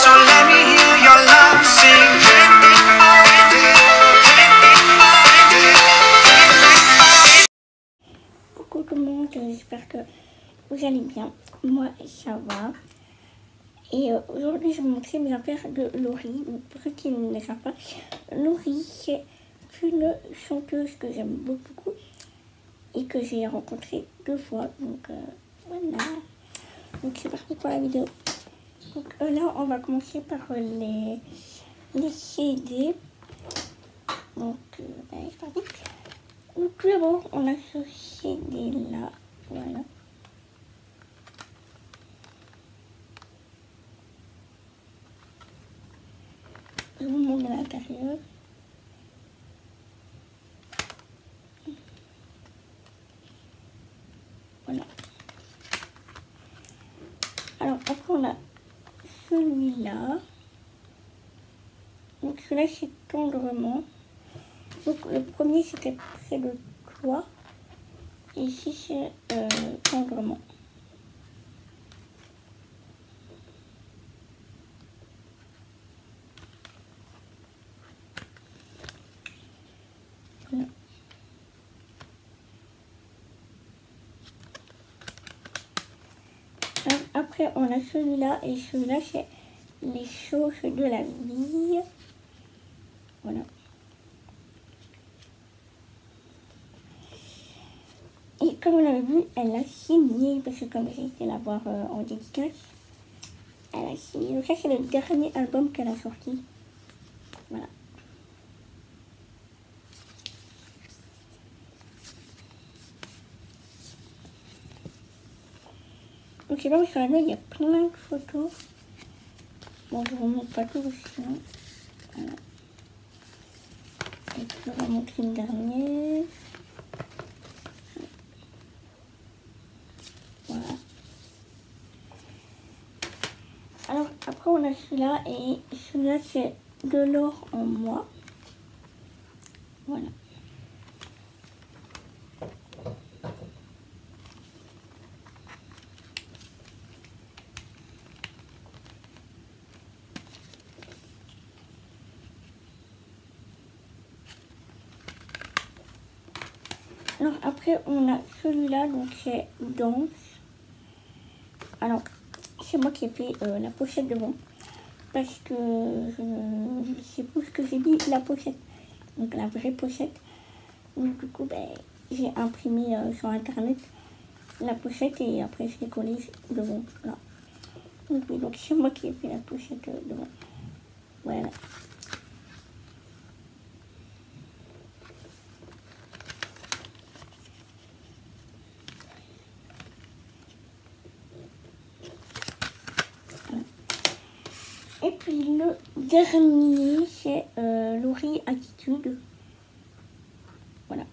So let me hear your love sing. Coucou tout le monde, j'espère que vous allez bien. Moi ça va. Et aujourd'hui je vais vous montrer mes affaires de Laurie. Pour ceux qui ne le savent pas, Laurie c'est une chanteuse que j'aime beaucoup et que j'ai rencontrée 2 fois. Donc voilà. Donc c'est parti pour la vidéo. Donc là on va commencer par les CD. Donc c'est parti. Donc tout d'abord on a ce CD là. Voilà. Je vous montre à l'intérieur. Voilà. Alors après on a celui-là. Donc celui-là c'est tendrement. Donc le premier c'était près de toi. Et ici c'est tendrement. Voilà. Alors, après on a celui-là et celui-là c'est les choses de la vie. Voilà. Et comme on avait vu, elle a signé, parce que comme j'ai été la voir en dédicace, elle a signé. Donc ça c'est le dernier album qu'elle a sorti. Voilà. Donc c'est là sur la il y a plein de photos. Bon, je vous montre pas tout aussi. Voilà. Et puis on va montrer une dernière. Voilà. Alors après on a celui-là et celui-là c'est de l'or en moi. Voilà. Alors après on a celui-là, donc c'est Danse. Alors c'est moi qui ai fait la pochette devant. Parce que je ne sais plus ce que j'ai mis, la pochette. Donc la vraie pochette. Donc du coup ben, j'ai imprimé sur internet la pochette et après je l'ai collée devant. Là. Donc, oui, donc c'est moi qui ai fait la pochette devant. Voilà. Et puis le dernier, c'est Laurie Attitude. Voilà.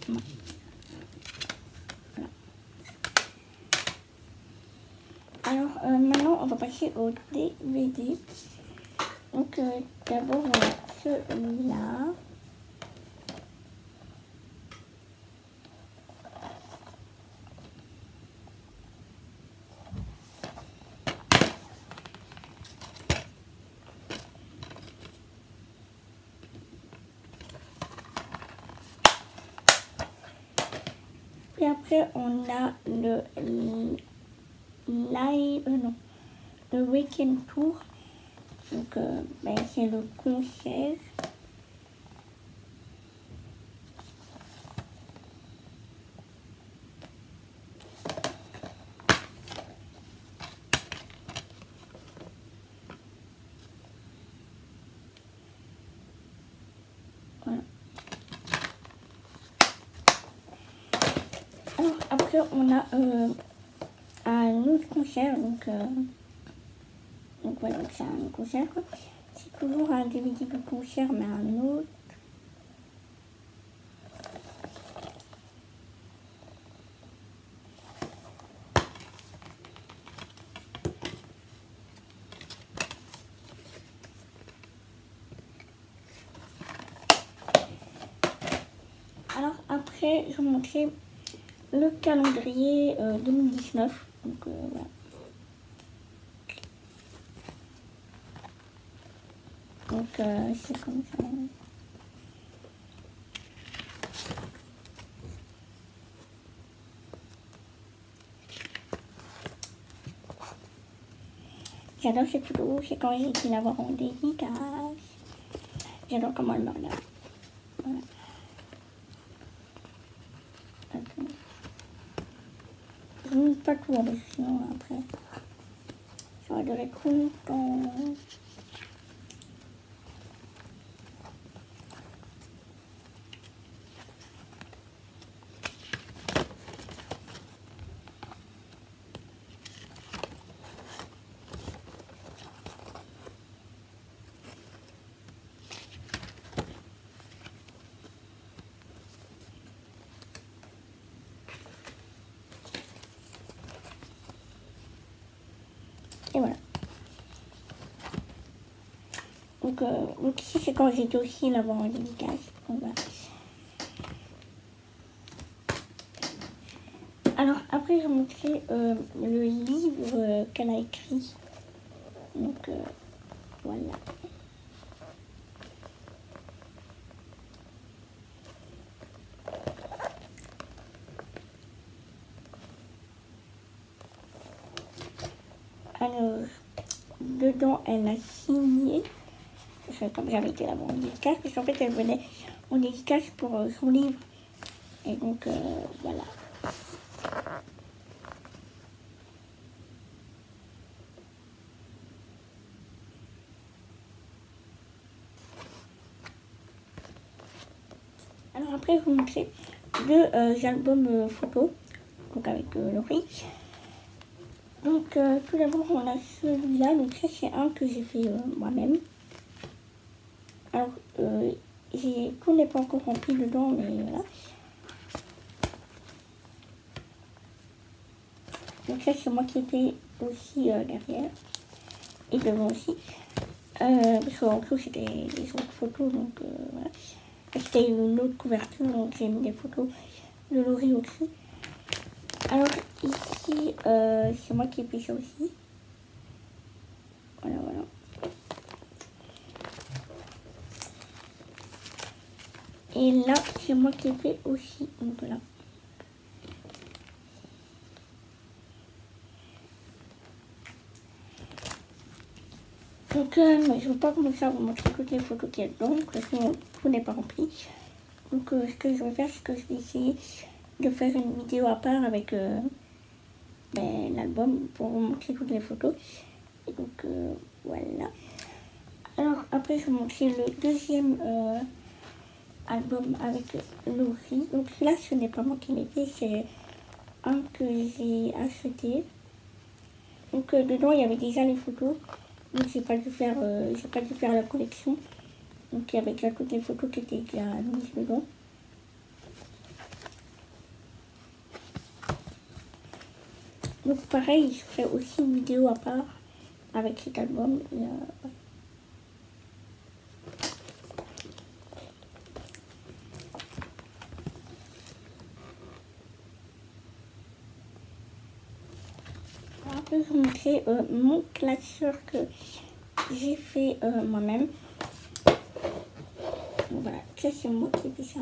Voilà. Alors maintenant on va passer au DVD. Donc d'abord on a celui-là. Et après on a le live, non, le week-end tour. Donc ben, c'est le concert. Voilà. Alors après on a un autre concert, donc voilà, c'est un concert quoi. C'est toujours un DVD de concert mais un autre. après, je vais vous montrer le calendrier 2019. Donc voilà. Donc c'est comme ça. J'adore cette photo, c'est quand j'ai été la voir en dédicace. J'adore comment elle me regarde. Voilà. Attends. Je ne mets pas tout en sinon après. Ça va durer trop longtemps. Et voilà. Donc ici c'est quand j'étais aussi là-bas en dédicace. Donc, voilà. Alors après je vais montrer le livre qu'elle a écrit. Donc voilà. Alors dedans elle a signé. Comme j'avais été là-bas en dédicace, parce qu'en fait elle venait en dédicace pour son livre. Et donc voilà. Alors après je vais vous montrer deux albums photos, donc avec Laurie. Donc tout d'abord on a celui-là, donc ça c'est un que j'ai fait moi-même. Alors tout n'est pas encore rempli dedans, mais voilà. Donc ça c'est moi qui ai fait aussi derrière et devant aussi. Parce qu'en dessous c'était des autres photos, donc voilà. C'était une autre couverture, donc j'ai mis des photos de Laurie aussi. Alors ici c'est moi qui ai fait ça aussi. Voilà, voilà. Et là c'est moi qui ai fait aussi, donc voilà. Donc je ne vais pas commencer à vous montrer toutes les photos qu'il y a dedans, parce que tout n'est pas rempli. Donc ce que je vais faire, c'est que je vais essayer de faire une vidéo à part avec l'album pour vous montrer toutes les photos. Et donc voilà. Alors après je vais vous montrer le deuxième album avec Laurie. Donc celui-là ce n'est pas moi qui l'ai fait, c'est un que j'ai acheté. Donc dedans il y avait déjà les photos. Donc j'ai pas dû faire la collection. Donc il y avait déjà toutes les photos qui étaient déjà mises dedans. Donc pareil, je ferai aussi une vidéo à part avec cet album. Et, ouais. Après, je vais vous montrer mon classeur que j'ai fait moi-même. Voilà, ça c'est moi qui ai fait ça.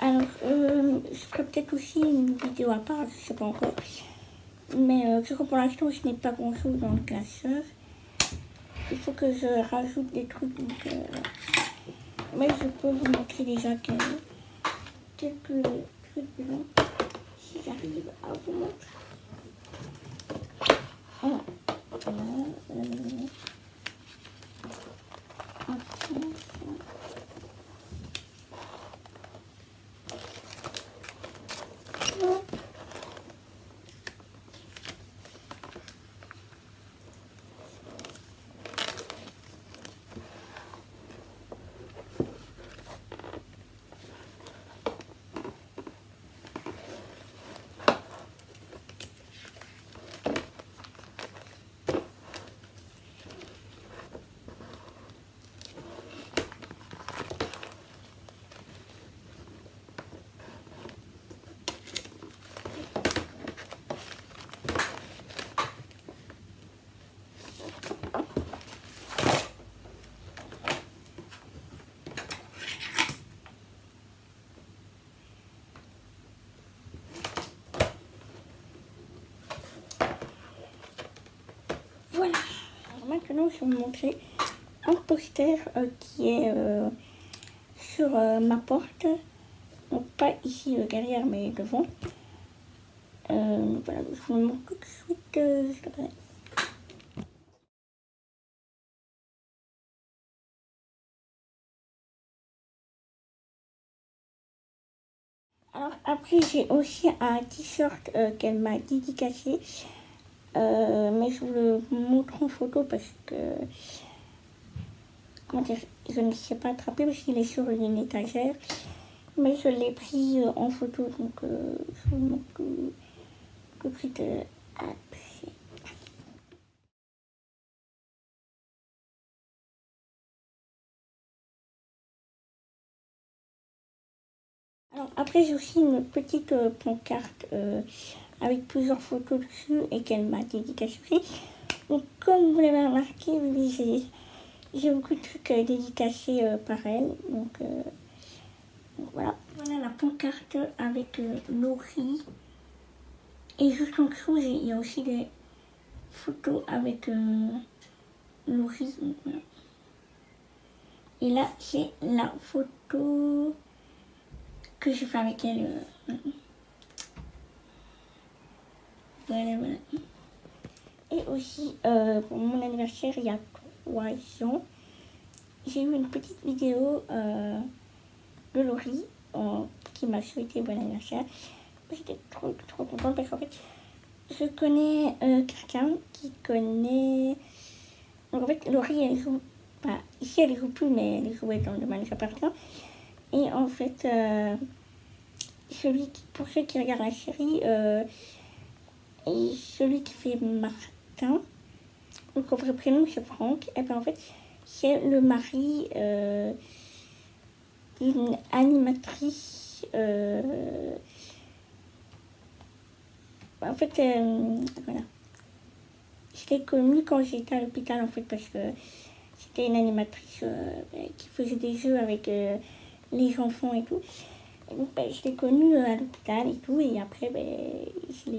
Alors, je ferai peut-être aussi une vidéo à part, je sais pas encore. Mais pour l'instant, je n'ai pas grand chose dans le classeur. Il faut que je rajoute des trucs. Donc, mais je peux vous montrer déjà quelques trucs dedans. Si j'arrive à vous montrer. Voilà. maintenant, je vais vous montrer un poster qui est sur ma porte. Donc pas ici derrière, mais devant. Voilà, je vous le montre tout de suite juste après. Alors après, j'ai aussi un t-shirt qu'elle m'a dédicacé. Mais je vous le montre en photo parce que, comment dire, je ne sais pas attraper parce qu'il est sur une étagère. Mais je l'ai pris en photo, donc je vous le montre tout de suite après. Alors après, j'ai aussi une petite pancarte avec plusieurs photos dessus et qu'elle m'a dédicacé aussi. Donc comme vous l'avez remarqué, oui, j'ai beaucoup de trucs dédicacés par elle. Donc voilà. Voilà la pancarte avec Laurie. Et juste en dessous, il y a aussi des photos avec Laurie. Donc, voilà. Et là, c'est la photo que j'ai fait avec elle. Voilà, voilà. Et aussi, pour mon anniversaire, il y a 3 ans, j'ai eu une petite vidéo de Laurie qui m'a souhaité bon anniversaire. J'étais trop contente parce qu'en fait, je connais quelqu'un qui connaît... Donc en fait, Laurie, elle joue... Bah, ici, elle joue plus, mais elle jouait dans le Domaine appartient. Et en fait, pour ceux qui regardent la série, et celui qui fait Martin, donc son vrai prénom c'est Franck, et bien en fait, c'est le mari d'une animatrice. En fait, voilà. Je l'ai connue quand j'étais à l'hôpital en fait, parce que c'était une animatrice qui faisait des jeux avec les enfants et tout. Et donc, je l'ai connue à l'hôpital et tout, et après, je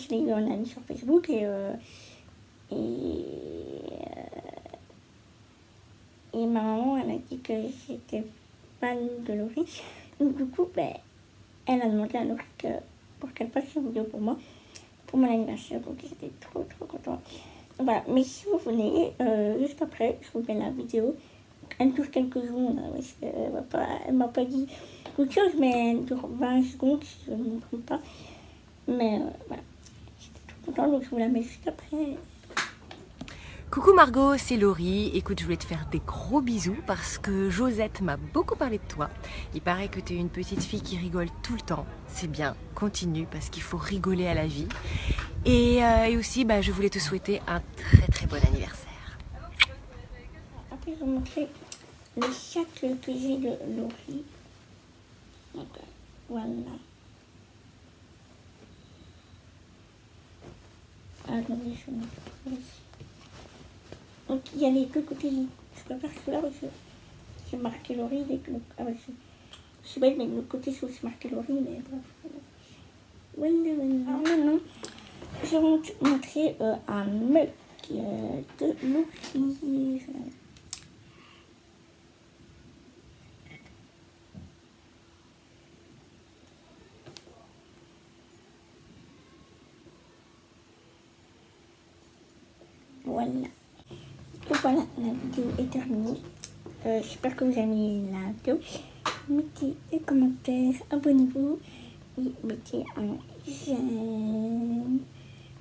l'ai eu en ami sur Facebook et ma maman, elle a dit que j'étais fan de Laurie. Donc du coup, elle a demandé à Laurie pour qu'elle fasse une vidéo pour moi, pour mon anniversaire. Donc j'étais trop contente. Voilà, mais si vous voulez, juste après, je vous mets la vidéo. Elle dure quelques secondes, parce qu'elle m'a pas dit beaucoup de choses, mais elle dure 20 secondes, si je ne me trompe pas. Mais voilà, j'étais trop contente, donc je vous la mets juste après. Coucou Margot, c'est Laurie. Écoute, je voulais te faire des gros bisous parce que Josette m'a beaucoup parlé de toi. Il paraît que tu es une petite fille qui rigole tout le temps. C'est bien, continue parce qu'il faut rigoler à la vie. Et aussi, je voulais te souhaiter un très bon anniversaire. Après, je vais vous montrer le sac que j'ai de Laurie. Donc, voilà. Attendez, je vais mettre ici. Donc il y a les deux côtés. Je préfère celui-là parce que c'est marqué Laurie. Je suis bête, mais de l'autre côté c'est aussi marqué Laurie. Mais bref. Alors maintenant, je vais vous montrer un mug de Laurie. Voilà. Donc voilà, la vidéo est terminée. J'espère que vous avez aimé la vidéo. Mettez des commentaires, abonnez-vous et mettez un j'aime.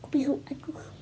Gros bisous à tous.